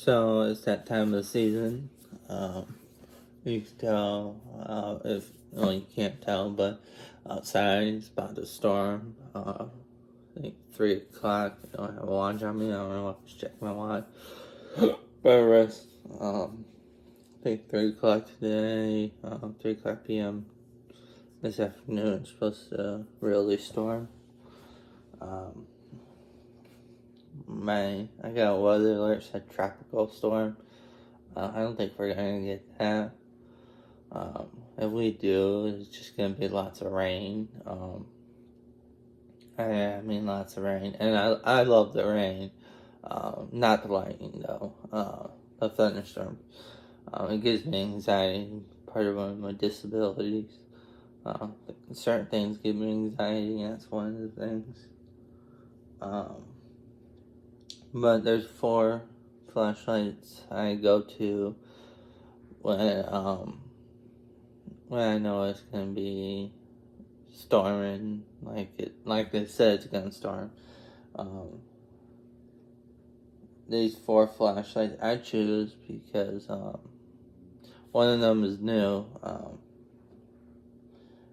So it's that time of the season. You can tell if well, you can't tell, but outside it's about to storm. I think 3 o'clock. I don't have a watch on me. I don't know. I'll just check my watch. But rest. I think 3 o'clock today. 3 o'clock p.m. this afternoon. It's supposed to really storm. I got a weather alert said tropical storm. I don't think we're gonna get that. If we do, it's just gonna be lots of rain. I mean lots of rain, and I love the rain. Not the lightning though. The thunderstorm. It gives me anxiety. Part of one of my disabilities. Certain things give me anxiety, and that's one of the things. But there's 4 flashlights I go to when I know it's gonna be storming, like they said it's gonna storm. These 4 flashlights I choose because one of them is new.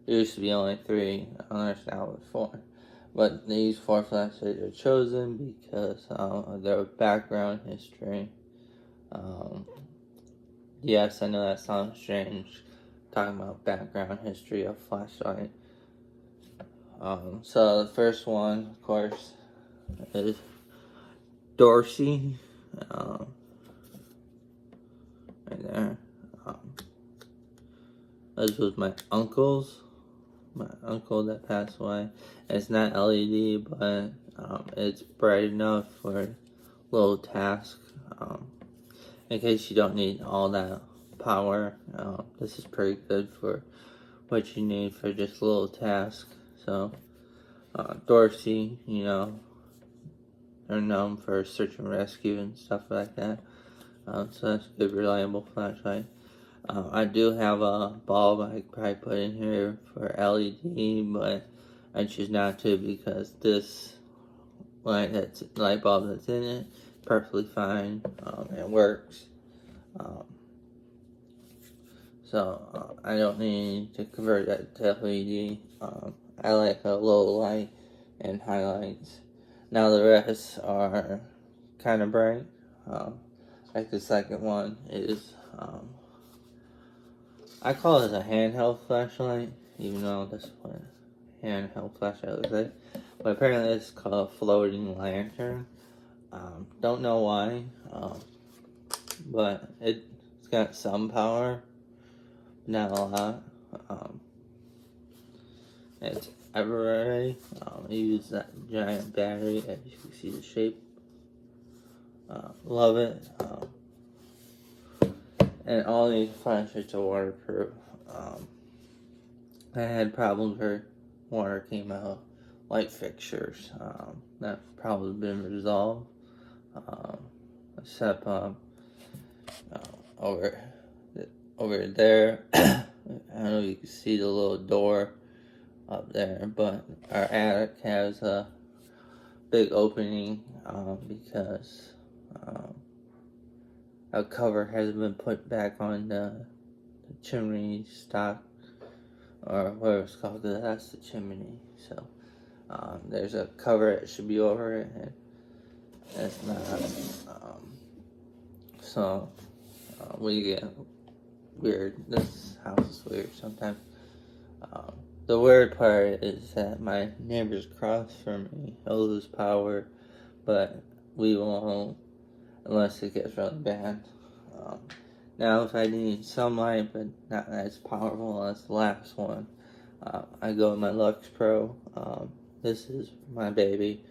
There used to be only 3. There's now 4. But these 4 flashlights are chosen because of their background history. Yes, I know that sounds strange, talking about background history of flashlight. So the first one, of course, is Dorsey. Right there. This was my uncle that passed away. It's not LED, but it's bright enough for a little task. In case you don't need all that power, this is pretty good for what you need for just a little task. So, Dorsey, they're known for search and rescue and stuff like that. So that's a good, reliable flashlight. I do have a bulb I could probably put in here for LED, but I choose not to because this light bulb that's in it is perfectly fine. It works. So I don't need to convert that to LED. I like a low light and highlights. Now the rest are kind of bright. Like the second one is, I call it a handheld flashlight, even though that's what a handheld flashlight looks like. But apparently it's called a floating lantern. Don't know why, but it's got some power, not a lot. It's Everray. I use that giant battery, as you can see the shape. Love it. And all these flashlights are waterproof. I had problems where water came out, light fixtures. That probably been resolved. Except over there, I don't know if you can see the little door up there, but our attic has a big opening because a cover hasn't been put back on the chimney stock, or whatever it's called, because that's the chimney. So there's a cover that should be over it, and it's not. So we get weird. This house is weird sometimes. The weird part is that my neighbors across from me will lose power, but we won't unless it gets really bad. Now, if I need some light, but not as powerful as the last one, I go with my Lux Pro. This is my baby.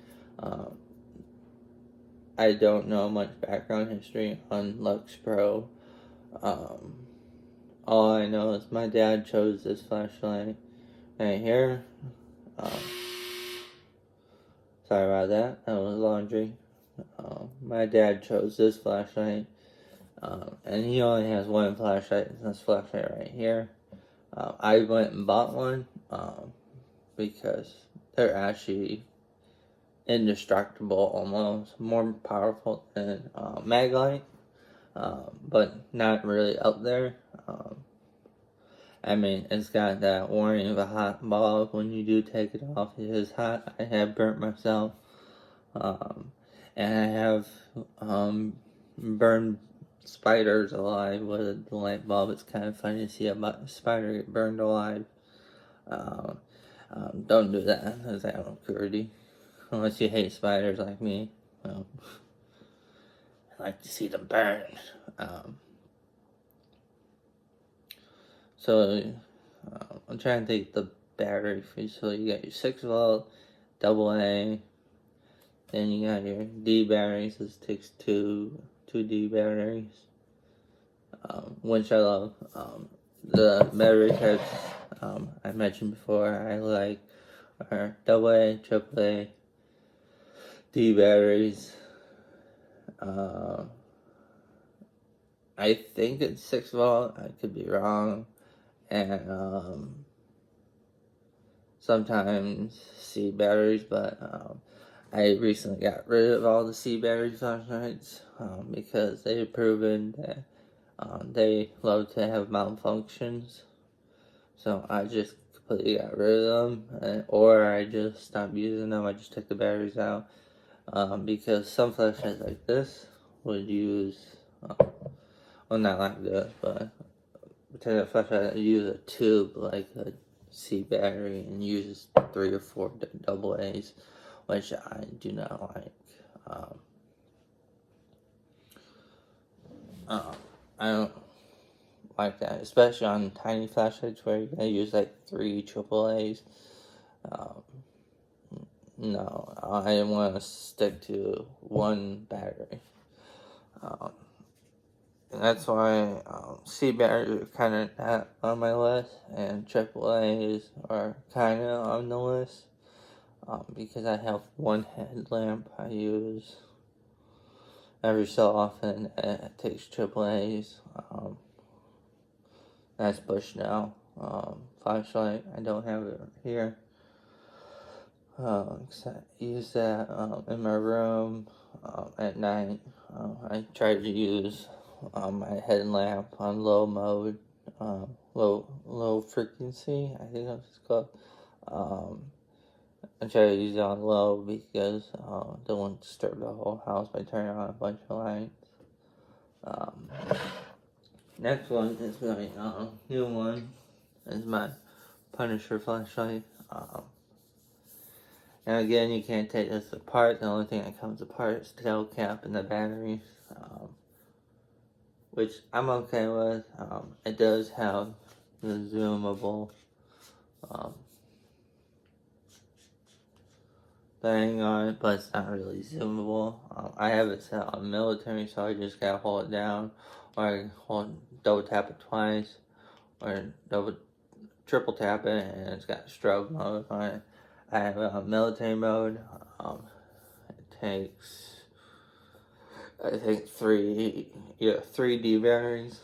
I don't know much background history on Lux Pro. All I know is my dad chose this flashlight right here. Sorry about that. That was laundry. My dad chose this flashlight. And he only has one flashlight. This flashlight right here. I went and bought one because they're actually indestructible, almost more powerful than Maglite. but not really up there. I mean, it's got that warning of a hot bulb when you do take it off. It is hot. I have burnt myself. Um, and I have burned spiders alive with the light bulb. It's kind of funny to see a spider get burned alive. Um, don't do that, as I don't cruelty. Unless you hate spiders like me. Well, I like to see them burn. Um, so, I'm trying to take the battery free. So you got your 6-volt, AA. Then you got your D batteries. This takes two D batteries. Which I love. The battery types I mentioned before I like are AA, AAA, D batteries. I think it's 6-volt. I could be wrong. And sometimes C batteries, but I recently got rid of all the C battery flashlights because they've proven that they love to have malfunctions. So I just completely got rid of them, or I just stopped using them. I just took the batteries out because some flashlights like this would use, well, not like this, but take a flashlight that use a tube like a C battery and uses 3 or 4 AA's, which I do not like. I don't like that, especially on tiny flashlights where you gotta use like 3 AA's. No, I want to stick to one battery. And that's why C batteries are kind of not on my list, and AAA's are kind of on the list because I have one headlamp I use every so often. It takes AAA's. That's Bushnell flashlight. I don't have it here. I use that in my room at night. I try to use my headlamp on low mode, low frequency. I think that's what it's called. I try to use it on low because don't want to disturb the whole house by turning on a bunch of lights. Next one is my new one. Is my Punisher flashlight. And again, you can't take this apart. The only thing that comes apart is the tail cap and the batteries, which I'm okay with. It does have the zoomable thing on it, but it's not really zoomable. I have it set on military, so I just gotta hold it down, or double tap it twice, or triple tap it, and it's got strobe mode on it. I have it on military mode. It takes, I think, 3 D batteries.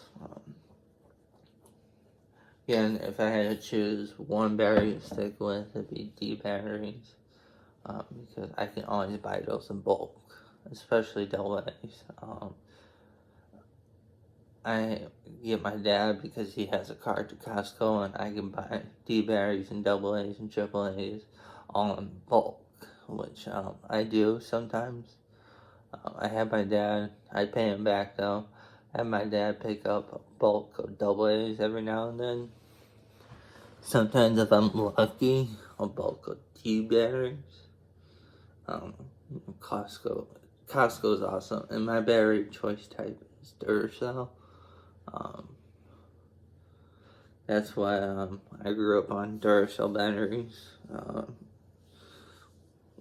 Again, if I had to choose one battery to stick with, it'd be D batteries. Because I can always buy those in bulk, especially double A's. I get my dad because he has a card to Costco, and I can buy D batteries and double A's and triple A's all in bulk, which I do sometimes. I have my dad, I pay him back though. I have my dad pick up a bulk of double A's every now and then. Sometimes, if I'm lucky, a bulk of D batteries. Costco's awesome, and my battery choice type is Duracell. That's why I grew up on Duracell batteries.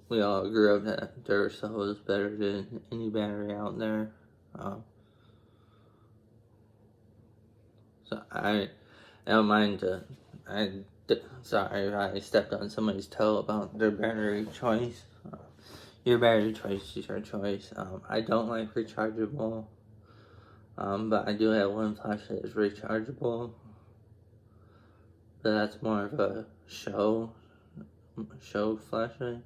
We all grew up that Duracell was better than any battery out there. So I don't mind to. Sorry if I stepped on somebody's toe about their battery choice. Your battery choice is your choice. I don't like rechargeable, but I do have one flash that is rechargeable. But that's more of a show flashlight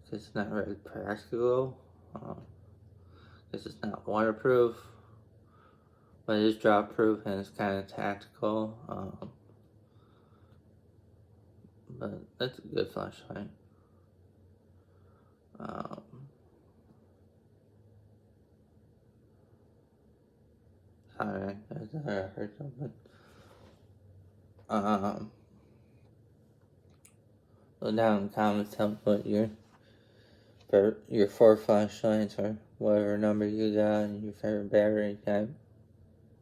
because it's not very practical. Because it's not waterproof. but it's drop proof and it's kind of tactical. But it's a good flashlight. Sorry, I thought I heard something. Go down in the comments, tell me what your 4 flashlights or whatever number you got and your favorite battery type.